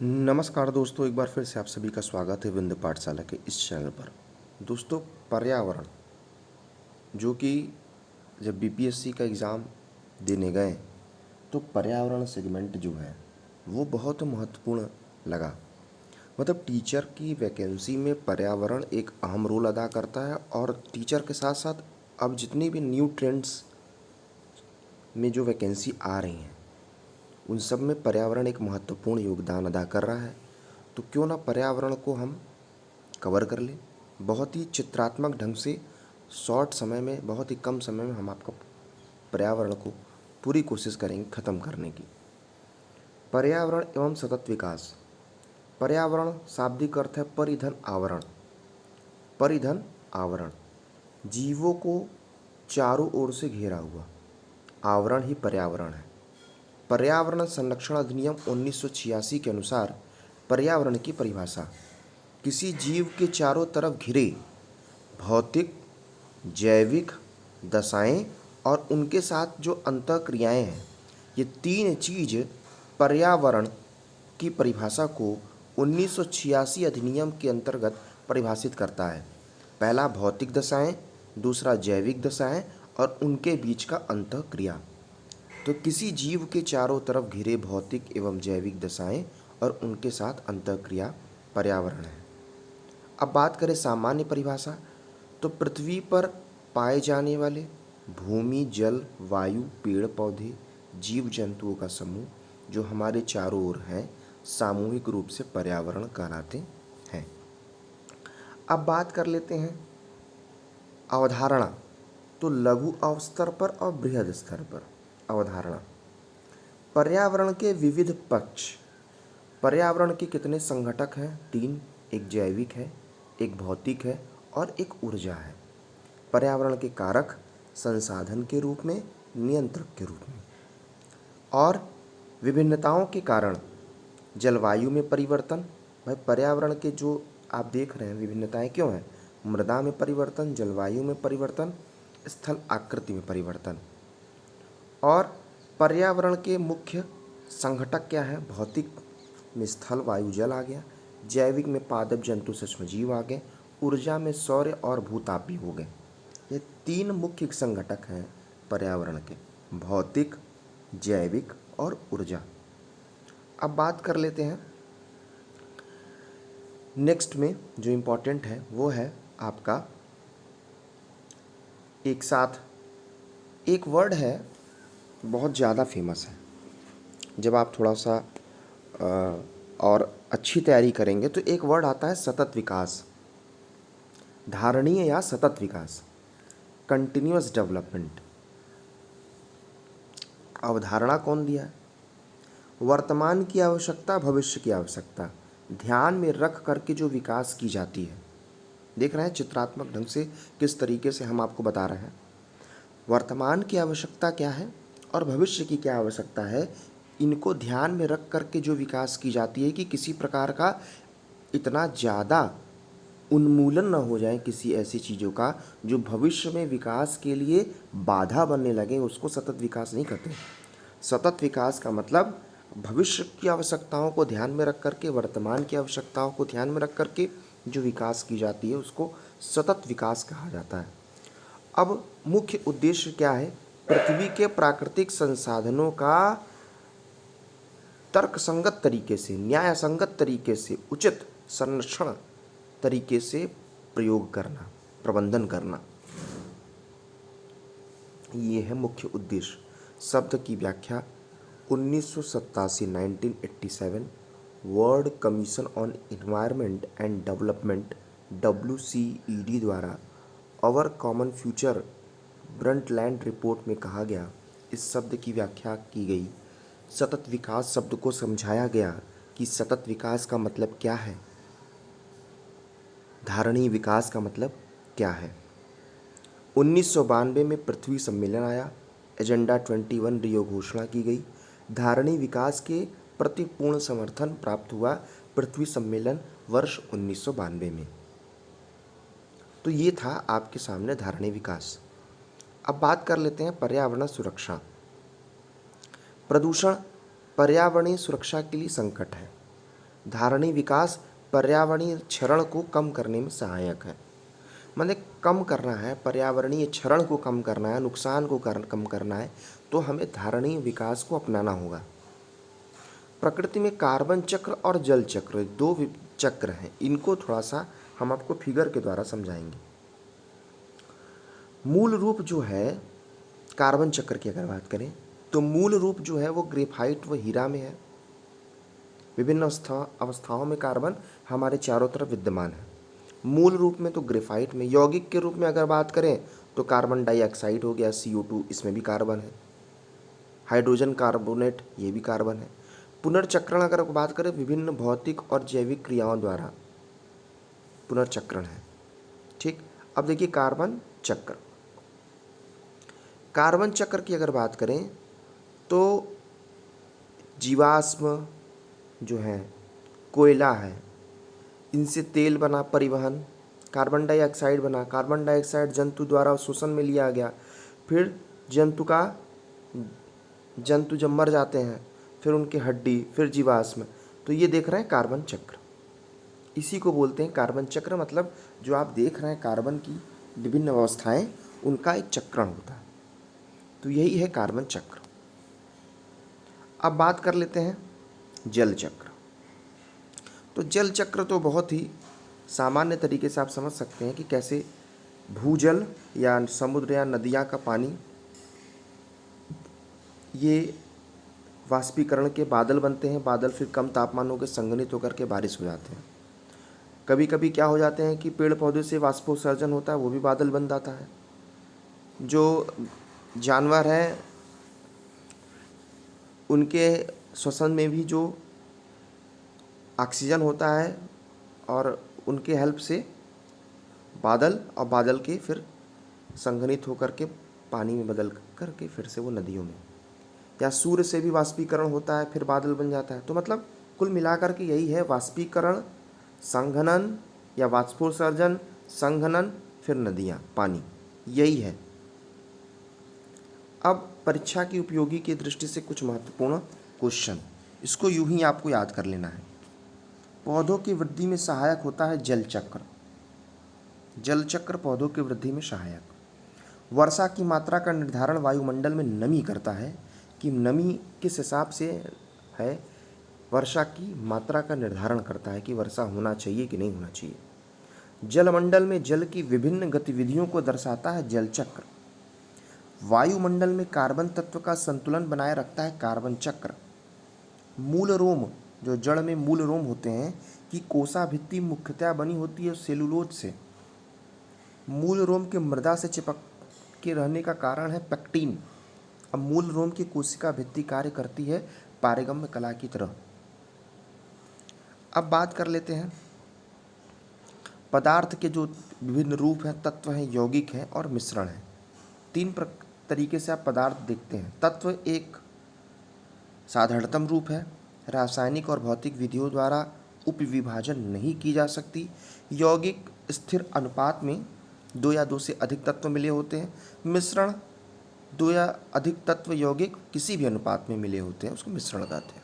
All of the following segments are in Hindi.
नमस्कार दोस्तों, एक बार फिर से आप सभी का स्वागत है विंध्य पाठशाला के इस चैनल पर। दोस्तों, पर्यावरण जो कि जब बीपीएससी का एग्ज़ाम देने गए तो पर्यावरण सेगमेंट जो है वो बहुत महत्वपूर्ण लगा। मतलब टीचर की वैकेंसी में पर्यावरण एक अहम रोल अदा करता है और टीचर के साथ साथ अब जितनी भी न्यू ट्रेंड्स में जो वैकेंसी आ रही हैं उन सब में पर्यावरण एक महत्वपूर्ण योगदान अदा कर रहा है। तो क्यों ना पर्यावरण को हम कवर कर लें। बहुत ही चित्रात्मक ढंग से शॉर्ट समय में, बहुत ही कम समय में हम आपका पर्यावरण को पूरी कोशिश करेंगे ख़त्म करने की। पर्यावरण एवं सतत विकास। पर्यावरण शाब्दिक अर्थ है परिधन आवरण। परिधन आवरण जीवों को चारों ओर से घेरा हुआ आवरण ही पर्यावरण है। पर्यावरण संरक्षण अधिनियम 1986 के अनुसार पर्यावरण की परिभाषा किसी जीव के चारों तरफ घिरे भौतिक, जैविक दशाएं और उनके साथ जो अंतःक्रियाएं हैं, ये तीन चीज़ पर्यावरण की परिभाषा को 1986 अधिनियम के अंतर्गत परिभाषित करता है। पहला भौतिक दशाएं, दूसरा जैविक दशाएं और उनके बीच का अंतःक्रिया। तो किसी जीव के चारों तरफ घिरे भौतिक एवं जैविक दशाएं और उनके साथ अंतःक्रिया पर्यावरण है। अब बात करें सामान्य परिभाषा, तो पृथ्वी पर पाए जाने वाले भूमि, जल, वायु, पेड़ पौधे, जीव जंतुओं का समूह जो हमारे चारों ओर हैं, सामूहिक रूप से पर्यावरण कहलाते हैं। अब बात कर लेते हैं अवधारणा, तो लघु स्तर पर और बृहद स्तर पर। अवधारणा, पर्यावरण के विविध पक्ष। पर्यावरण के कितने संघटक हैं? 3। एक जैविक है, एक भौतिक है और एक ऊर्जा है। पर्यावरण के कारक संसाधन के रूप में, नियंत्रक के रूप में। और विभिन्नताओं के कारण जलवायु में परिवर्तन। भाई पर्यावरण के जो आप देख रहे हैं विभिन्नताएं क्यों हैं? मृदा में परिवर्तन, जलवायु में परिवर्तन, स्थल आकृति में परिवर्तन। और पर्यावरण के मुख्य संघटक क्या है? भौतिक में स्थल, वायु, जल आ गया। जैविक में पादप, जंतु, सूक्ष्मजीव आ गए। ऊर्जा में सौर्य और भूताप भी हो गए। ये 3 मुख्य संघटक हैं पर्यावरण के, भौतिक, जैविक और ऊर्जा। अब बात कर लेते हैं नेक्स्ट में जो इम्पोर्टेंट है वो है आपका, एक साथ एक वर्ड है बहुत ज़्यादा फेमस है। जब आप थोड़ा सा और अच्छी तैयारी करेंगे तो एक वर्ड आता है सतत विकास, धारणीय या सतत विकास, कंटिन्यूअस डेवलपमेंट। अवधारणा कौन दिया है? वर्तमान की आवश्यकता, भविष्य की आवश्यकता ध्यान में रख करके जो विकास की जाती है। देख रहे हैं चित्रात्मक ढंग से किस तरीके से हम आपको बता रहे हैं। वर्तमान की आवश्यकता क्या है और भविष्य की क्या आवश्यकता है, इनको ध्यान में रख करके जो विकास की जाती है कि किसी प्रकार का इतना ज़्यादा उन्मूलन न हो जाए किसी ऐसी चीज़ों का जो भविष्य में विकास के लिए बाधा बनने लगे, उसको सतत विकास नहीं कहते। सतत विकास का मतलब भविष्य की आवश्यकताओं को ध्यान में रख करके, वर्तमान की आवश्यकताओं को ध्यान में रख करके जो विकास की जाती है उसको सतत विकास कहा जाता है। अब मुख्य उद्देश्य क्या है? पृथ्वी के प्राकृतिक संसाधनों का तर्कसंगत तरीके से, न्याय संगत तरीके से, उचित संरक्षण तरीके से प्रयोग करना, प्रबंधन करना, ये है मुख्य उद्देश्य। शब्द की व्याख्या 1987 World Commission on Environment and Development WCED द्वारा Our Common Future Brundtland Report में कहा गया। इस शब्द की व्याख्या की गई। सतत विकास शब्द को समझाया गया कि सतत विकास का मतलब क्या है, धारणीय विकास का मतलब क्या है। 1992 में पृथ्वी सम्मेलन आया, एजेंडा 21 रियो घोषणा की गई, धारणीय विकास के प्रति पूर्ण समर्थन प्राप्त हुआ पृथ्वी सम्मेलन वर्ष 1992 में। तो ये था आपके सामने धारणीय विकास। अब बात कर लेते हैं पर्यावरण सुरक्षा। प्रदूषण पर्यावरणीय सुरक्षा के लिए संकट है। धारणी विकास पर्यावरणीय क्षरण को कम करने में सहायक है। मतलब कम करना है, पर्यावरणीय क्षरण को कम करना है, नुकसान को कम करना है, तो हमें धारणीय विकास को अपनाना होगा। प्रकृति में कार्बन चक्र और जल चक्र दो चक्र हैं, इनको थोड़ा सा हम आपको फिगर के द्वारा समझाएंगे। मूल रूप जो है कार्बन चक्र की अगर बात करें तो मूल रूप जो है वो ग्रेफाइट व हीरा में है। विभिन्न अवस्थाओं में कार्बन हमारे चारों तरफ विद्यमान है। मूल रूप में तो ग्रेफाइट में। यौगिक के रूप में अगर बात करें तो कार्बन डाइऑक्साइड हो गया, CO2, इसमें भी कार्बन है। हाइड्रोजन कार्बोनेट, ये भी कार्बन है। पुनर्चक्रण अगर बात करें विभिन्न भौतिक और जैविक क्रियाओं द्वारा पुनर्चक्रण है। ठीक, अब देखिए कार्बन चक्र। कार्बन चक्र की अगर बात करें तो जीवाश्म जो है, कोयला है, इनसे तेल बना, परिवहन, कार्बन डाइऑक्साइड बना, कार्बन डाइऑक्साइड जंतु द्वारा शोषण में लिया गया, फिर जंतु जब मर जाते हैं फिर उनकी हड्डी, फिर जीवाश्म, तो ये देख रहे हैं कार्बन चक्र। इसी को बोलते हैं कार्बन चक्र। मतलब जो आप देख रहे हैं कार्बन की विभिन्न अवस्थाएं, उनका एक चक्रण होता है, तो यही है कार्बन चक्र। अब बात कर लेते हैं जल चक्र। तो जल चक्र तो बहुत ही सामान्य तरीके से आप समझ सकते हैं कि कैसे भूजल या समुद्र या नदियाँ का पानी ये वाष्पीकरण के बादल बनते हैं। बादल फिर कम तापमानों के संघनित होकर के बारिश हो जाते हैं। कभी कभी क्या हो जाते हैं कि पेड़ पौधे से वाष्पोत्सर्जन होता है, वो भी बादल बन जाता है। जो जानवर हैं उनके श्वसन में भी जो ऑक्सीजन होता है और उनके हेल्प से बादल, और बादल के फिर संघनित होकर के पानी में बदल करके फिर से वो नदियों में, या सूर्य से भी वाष्पीकरण होता है फिर बादल बन जाता है। तो मतलब कुल मिलाकर के यही है, वाष्पीकरण, संघनन या वाष्पोत्सर्जन, संघनन, फिर नदियाँ, पानी, यही है। अब परीक्षा की उपयोगी की दृष्टि से कुछ महत्वपूर्ण क्वेश्चन, इसको यूं ही आपको याद कर लेना है। पौधों की वृद्धि में सहायक होता है जल चक्र। जल चक्र पौधों की वृद्धि में सहायक। वर्षा की मात्रा का निर्धारण वायुमंडल में नमी करता है कि नमी किस हिसाब से है, वर्षा की मात्रा का निर्धारण करता है कि वर्षा होना चाहिए कि नहीं होना चाहिए। जलमंडल में जल की विभिन्न गतिविधियों को दर्शाता है जल चक्र। वायुमंडल में कार्बन तत्व का संतुलन बनाए रखता है कार्बन चक्र। मूल रोम, जो जड़ में मूल रोम होते हैं, कि कोसा भित्ति मुख्यतः बनी होती है सेलुलोज से। मूल रोम के मृदा से चिपक के रहने का कारण है पेक्टिन। अब मूल रोम की कोशिका भित्ति कार्य करती है पारगम्य कला की तरह। अब बात कर लेते हैं पदार्थ के जो विभिन्न रूप हैं, तत्व हैं, यौगिक हैं और मिश्रण हैं। तीन तरीके से आप पदार्थ देखते हैं। तत्व एक साधारणतम रूप है, रासायनिक और भौतिक विधियों द्वारा उपविभाजन नहीं की जा सकती। यौगिक स्थिर अनुपात में 2 या 2 से अधिक तत्व मिले होते हैं। मिश्रण 2 या अधिक तत्व यौगिक किसी भी अनुपात में मिले होते हैं, उसको मिश्रण कहते हैं।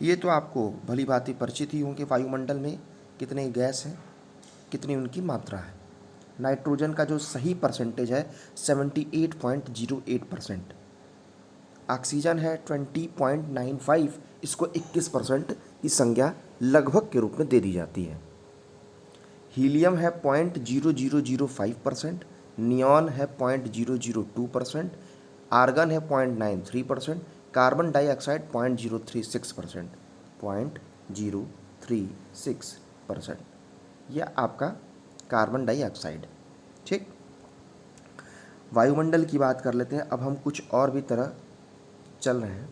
ये तो आपको भली भांति परिचित ही होंगे। वायुमंडल में कितने गैस हैं, कितनी उनकी मात्रा है। नाइट्रोजन का जो सही परसेंटेज है 78.08%। ऑक्सीजन है 20.95, इसको 21% की संज्ञा लगभग के रूप में दे दी जाती है। हीलियम है 0.0005%, नियॉन है 0.002%, आर्गन है 0.93%, कार्बन डाइऑक्साइड 0.036%। 0.036%, यह आपका कार्बन डाइऑक्साइड। ठीक, वायुमंडल की बात कर लेते हैं। अब हम कुछ और भी तरह चल रहे हैं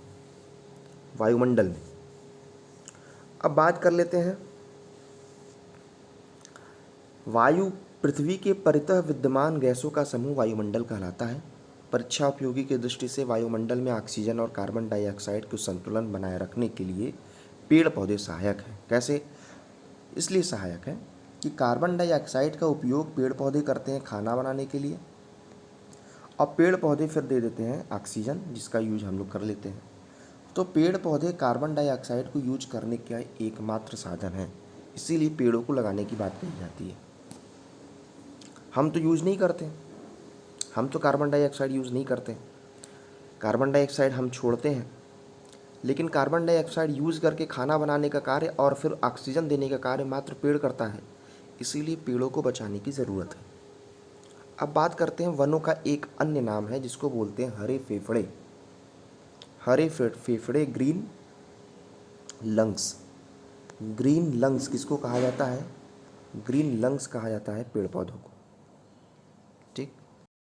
वायुमंडल में। अब बात कर लेते हैं वायु पृथ्वी के परितः विद्यमान गैसों का समूह वायुमंडल कहलाता है। परीक्षा उपयोगी की दृष्टि से वायुमंडल में ऑक्सीजन और कार्बन डाइऑक्साइड को संतुलन बनाए रखने के लिए पेड़ पौधे सहायक हैं। कैसे? इसलिए सहायक है कि कार्बन डाइऑक्साइड का उपयोग पेड़ पौधे करते हैं खाना बनाने के लिए, और पेड़ पौधे फिर दे देते हैं ऑक्सीजन, जिसका यूज हम लोग कर लेते हैं। तो पेड़ पौधे कार्बन डाइऑक्साइड को यूज करने का एकमात्र साधन है, इसीलिए पेड़ों को लगाने की बात कही जाती है। हम तो यूज़ नहीं करते, हम तो कार्बन डाइऑक्साइड यूज़ नहीं करते, कार्बन डाइऑक्साइड हम छोड़ते हैं, लेकिन कार्बन डाइऑक्साइड यूज़ करके खाना बनाने का कार्य और फिर ऑक्सीजन देने का कार्य मात्र पेड़ करता है, इसीलिए पेड़ों को बचाने की ज़रूरत है। अब बात करते हैं वनों का एक अन्य नाम है जिसको बोलते हैं हरे फेफड़े। हरे फेफड़े, ग्रीन लंग्स। ग्रीन लंग्स किसको कहा जाता है? ग्रीन लंग्स कहा जाता है पेड़ पौधों को।